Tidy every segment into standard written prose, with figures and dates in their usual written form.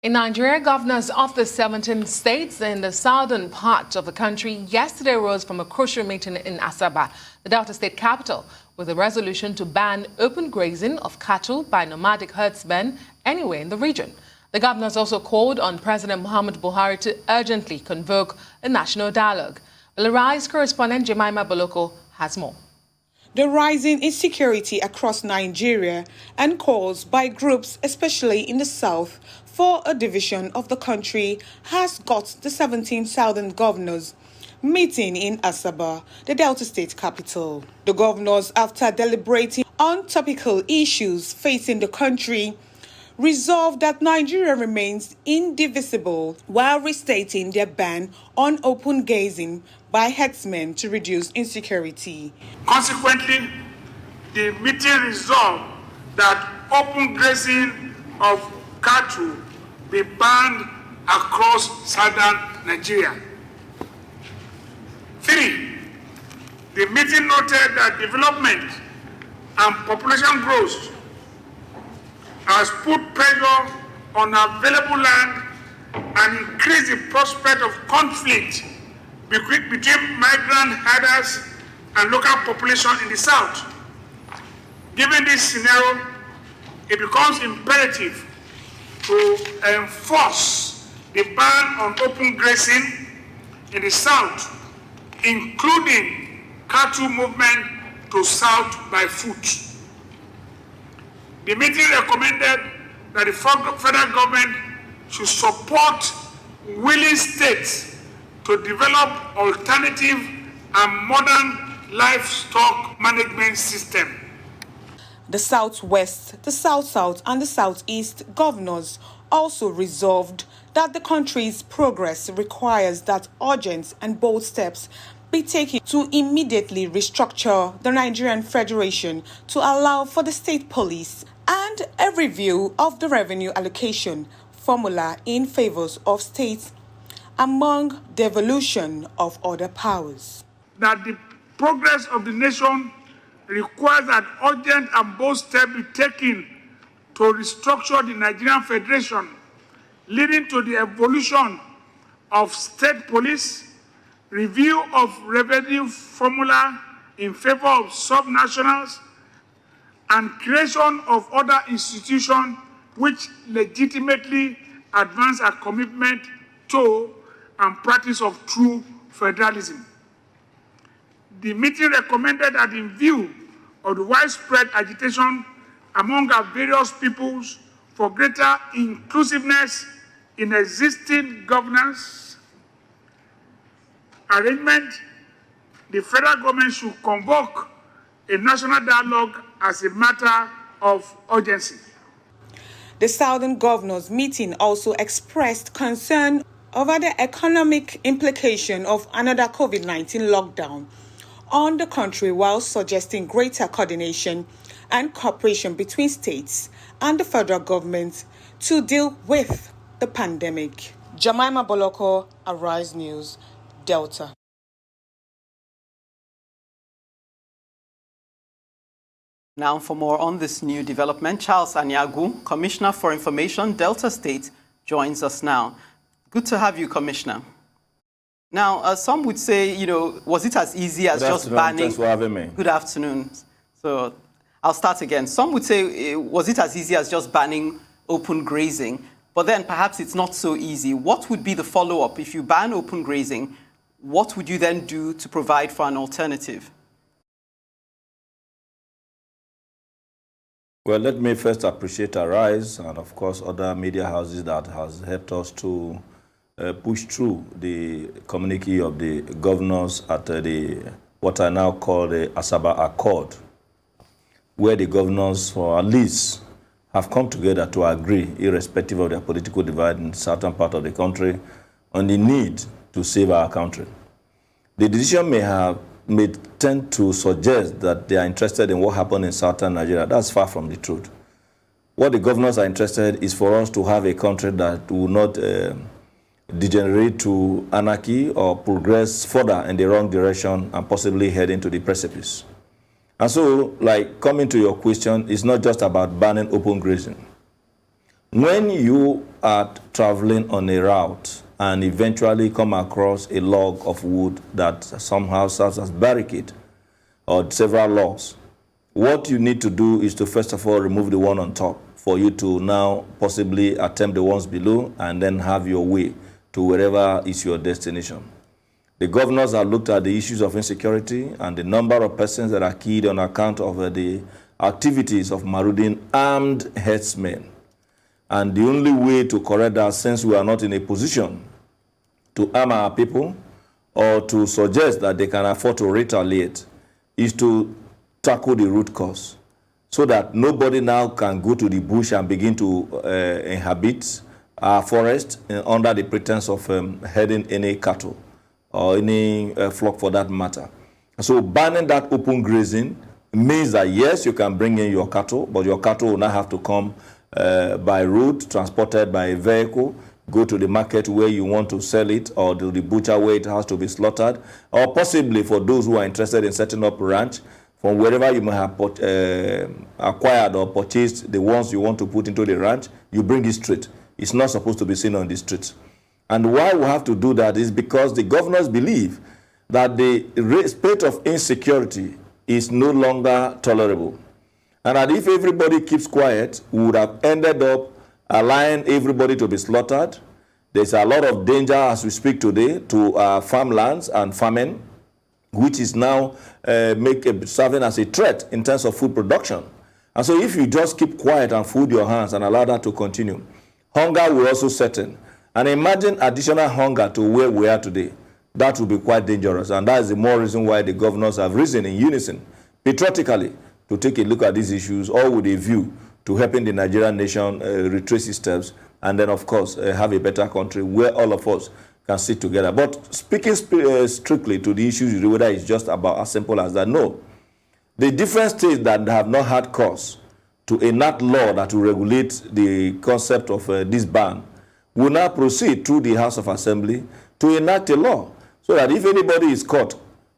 In Nigeria, governors of the 17 states in the southern part of the country yesterday rose from a crucial meeting in Asaba, the Delta State capital, with a resolution to ban open grazing of cattle by nomadic herdsmen anywhere in the region. The governors also called on President Muhammadu Buhari to urgently convoke a national dialogue. Arise correspondent Jemima Boloko has more. The rising insecurity across Nigeria and calls by groups, especially in the south, for a division of the country has got the 17 southern governors meeting in Asaba, the Delta State capital. The governors, after deliberating on topical issues facing the country, resolved that Nigeria remains indivisible while restating their ban on open grazing by herdsmen to reduce insecurity. Consequently, the meeting resolved that open grazing of cattle be banned across southern Nigeria. 3. The meeting noted that development and population growth has put pressure on available land and increased the prospect of conflict between migrant herders and local population in the south. Given this scenario, it becomes imperative to enforce the ban on open grazing in the south, including cattle movement to south by foot. The meeting recommended that the federal government should support willing states to develop alternative and modern livestock management system. The Southwest, the South-South and the Southeast governors also resolved that the country's progress requires that urgent and bold steps be taken to immediately restructure the Nigerian Federation to allow for the state police and a review of the revenue allocation formula in favor of states among the evolution of other powers. That the progress of the nation requires that urgent and bold steps be taken to restructure the Nigerian Federation, leading to the evolution of state police, review of revenue formula in favor of subnationals, and creation of other institutions which legitimately advance our commitment to and practice of true federalism. The meeting recommended that in view of the widespread agitation among our various peoples for greater inclusiveness in existing governance arrangement, the federal government should convoke a national dialogue as a matter of urgency. The Southern Governors meeting also expressed concern over the economic implication of another COVID-19 lockdown on the country, while suggesting greater coordination and cooperation between states and the federal government to deal with the pandemic. Jemima Boloko, Arise News, Delta. Now for more on this new development, Charles Aniagwu, Commissioner for Information, Delta State, joins us now. Good to have you, Commissioner. Now, some would say, was it as easy as just banning... Thanks for having me. Good afternoon. So I'll start again. Some would say, was it as easy as just banning open grazing? But then perhaps it's not so easy. What would be the follow-up? If you ban open grazing, what would you then do to provide for an alternative? Well, let me first appreciate Arise and, of course, other media houses that has helped us to push through the communique of the governors at what I now call the Asaba Accord, where the governors, for at least, have come together to agree, irrespective of their political divide in certain part of the country, on the need to save our country. The decision may tend to suggest that they are interested in what happened in southern Nigeria. That's far from the truth. What the governors are interested in is for us to have a country that will not degenerate to anarchy or progress further in the wrong direction and possibly head into the precipice. And so, coming to your question, it's not just about banning open grazing. When you at traveling on a route and eventually come across a log of wood that somehow serves as barricade or several logs, what you need to do is to first of all remove the one on top for you to now possibly attempt the ones below and then have your way to wherever is your destination. The governors have looked at the issues of insecurity and the number of persons that are killed on account of the activities of marauding armed herdsmen. And the only way to correct that, since we are not in a position to arm our people or to suggest that they can afford to retaliate, is to tackle the root cause so that nobody now can go to the bush and begin to inhabit our forest under the pretense of herding any cattle or any flock for that matter. So banning that open grazing means that yes, you can bring in your cattle, but your cattle will not have to come by road, transported by a vehicle, go to the market where you want to sell it, or to the butcher where it has to be slaughtered, or possibly for those who are interested in setting up a ranch, from wherever you may have acquired or purchased the ones you want to put into the ranch, you bring it straight. It's not supposed to be seen on the streets. And why we have to do that is because the governors believe that the state of insecurity is no longer tolerable. And that if everybody keeps quiet, we would have ended up allowing everybody to be slaughtered. There's a lot of danger as we speak today to our farmlands and farming, which is now serving as a threat in terms of food production. And so if you just keep quiet and fold your hands and allow that to continue, hunger will also set in. And imagine additional hunger to where we are today. That will be quite dangerous. And that is the more reason why the governors have risen in unison, patriotically, to take a look at these issues, all with a view to helping the Nigerian nation retrace its steps, and then, of course, have a better country where all of us can sit together. But speaking strictly to the issues, whether it's just about as simple as that, no. The different states that have not had cause to enact law that will regulate the concept of this ban will now proceed through the House of Assembly to enact a law, so that if anybody is caught,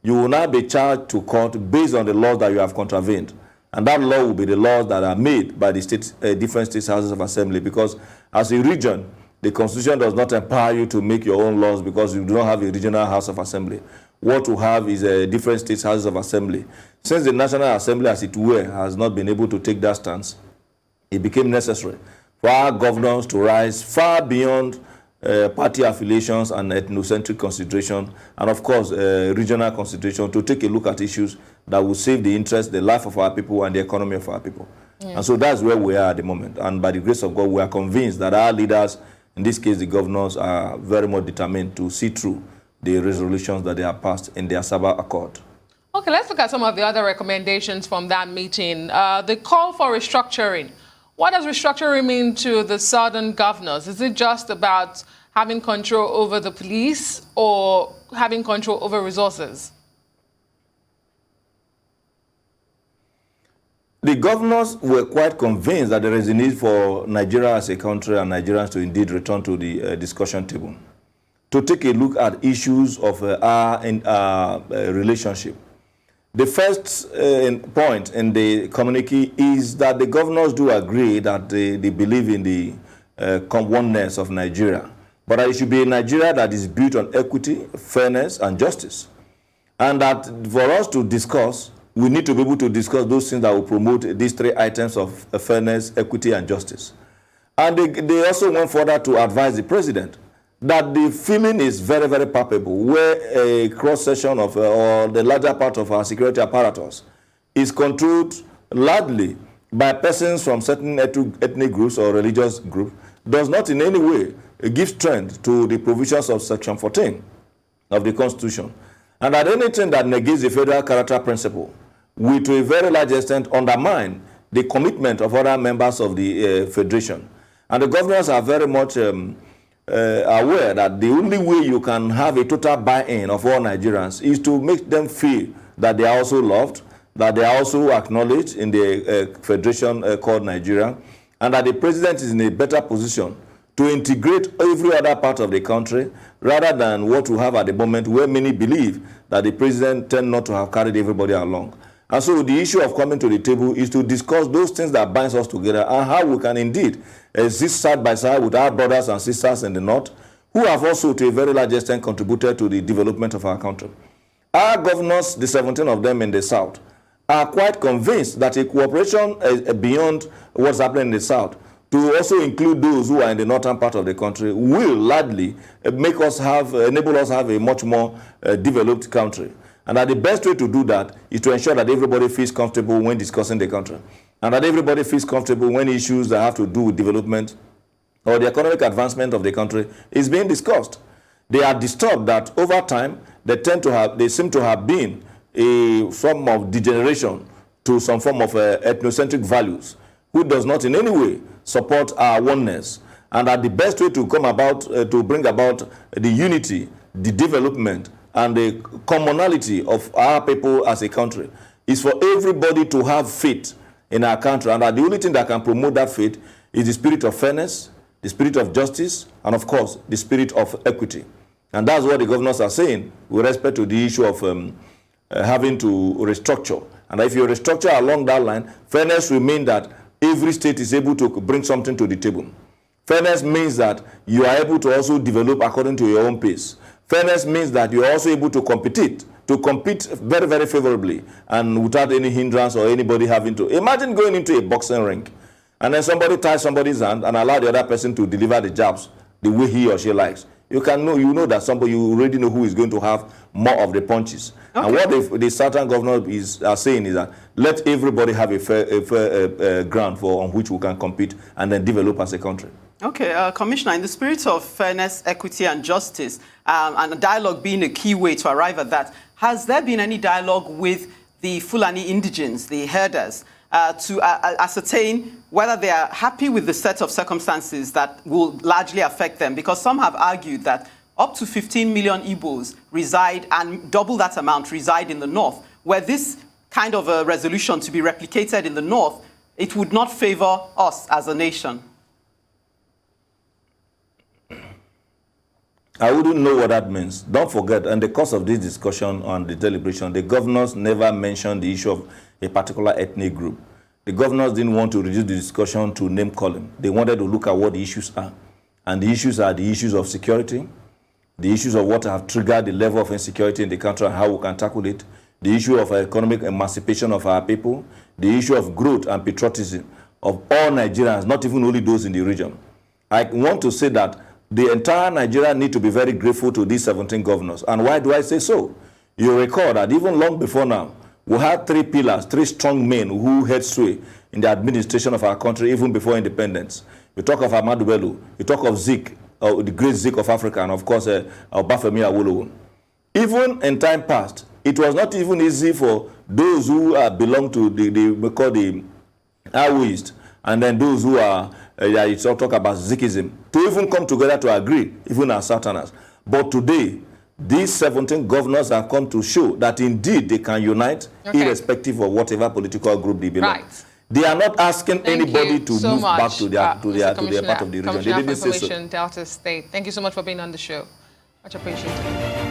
you will now be charged to court based on the laws that you have contravened. And that law will be the laws that are made by the different states' houses of assembly, because as a region, the Constitution does not empower you to make your own laws because you do not have a regional house of assembly. What you have is a different states' houses of assembly. Since the National Assembly, as it were, has not been able to take that stance, it became necessary for our governors to rise far beyond party affiliations and ethnocentric consideration, and of course regional consideration, to take a look at issues that will save the interest, the life of our people and the economy of our people. Yeah. And so that's where we are at the moment. And by the grace of God, we are convinced that our leaders, in this case the governors, are very much determined to see through the resolutions that they have passed in the Asaba Accord. Okay, let's look at some of the other recommendations from that meeting. The call for restructuring. What does restructuring mean to the southern governors? Is it just about having control over the police or having control over resources? The governors were quite convinced that there is a need for Nigeria as a country and Nigerians to indeed return to the discussion table, to take a look at issues of our relationship. The first point in the communique is that the governors do agree that they believe in the oneness of Nigeria, but that it should be a Nigeria that is built on equity, fairness, and justice. And that for us to discuss, we need to be able to discuss those things that will promote these three items of fairness, equity, and justice. And they also went further to advise the president that the feeling is very, very palpable, where a cross-section of, or the larger part of our security apparatus is controlled largely by persons from certain ethnic groups or religious groups, does not in any way give strength to the provisions of Section 14 of the Constitution. And that anything that negates the federal character principle will, to a very large extent, undermine the commitment of other members of the Federation. And the governors are very much aware that the only way you can have a total buy-in of all Nigerians is to make them feel that they are also loved, that they are also acknowledged in the federation called Nigeria, and that the president is in a better position to integrate every other part of the country, rather than what we have at the moment, where many believe that the president tend not to have carried everybody along. And so the issue of coming to the table is to discuss those things that binds us together and how we can indeed exist side by side with our brothers and sisters in the north, who have also to a very large extent contributed to the development of our country. Our governors, the 17 of them in the south, are quite convinced that a cooperation beyond what's happening in the south, to also include those who are in the northern part of the country, will largely enable us have a much more developed country. And that the best way to do that is to ensure that everybody feels comfortable when discussing the country. And that everybody feels comfortable when issues that have to do with development or the economic advancement of the country is being discussed. They are disturbed that over time, they seem to have been a form of degeneration to some form of ethnocentric values, who does not in any way support our oneness. And that the best way to come about, to bring about the unity, the development, and the commonality of our people as a country is for everybody to have faith in our country. And that the only thing that can promote that faith is the spirit of fairness, the spirit of justice, and of course, the spirit of equity. And that's what the governors are saying with respect to the issue of having to restructure. And if you restructure along that line, fairness will mean that every state is able to bring something to the table. Fairness means that you are able to also develop according to your own pace. Fairness means that you are also able to compete very, very favorably and without any hindrance or anybody having to. Imagine going into a boxing ring and then somebody ties somebody's hand and allow the other person to deliver the jabs the way he or she likes. You know that you already know who is going to have more of the punches. Okay. And what the Southern governor are saying is that let everybody have a fair ground on which we can compete and then develop as a country. Okay, Commissioner, in the spirit of fairness, equity, and justice, and dialogue being a key way to arrive at that, has there been any dialogue with the Fulani indigents, the herders, to ascertain whether they are happy with the set of circumstances that will largely affect them? Because some have argued that up to 15 million Igbos reside, and double that amount reside in the north, where this kind of a resolution to be replicated in the north, it would not favor us as a nation. I wouldn't know what that means. Don't forget, in the course of this discussion on the deliberation, the governors never mentioned the issue of a particular ethnic group. The governors didn't want to reduce the discussion to name calling. They wanted to look at what the issues are. And the issues are the issues of security, the issues of what have triggered the level of insecurity in the country and how we can tackle it, the issue of economic emancipation of our people, the issue of growth and patriotism of all Nigerians, not even only those in the region. I want to say that the entire Nigeria need to be very grateful to these 17 governors. And why do I say so? You recall that even long before now, we had three pillars, three strong men who had sway in the administration of our country even before independence. You talk of Ahmadu Bello, you talk of Zik, the great Zik of Africa, and of course, Obafemi Awolowo. Even in time past, it was not even easy for those who belong to we call the Awoist, and then those who are, you talk about Zikism, to even come together to agree, even as Southerners. But today, these 17 governors have come to show that indeed they can unite, irrespective of whatever political group they belong. Right. They are not asking anybody to move back to their part of the region. They didn't say so. Delta State. Thank you so much for being on the show. Much appreciated.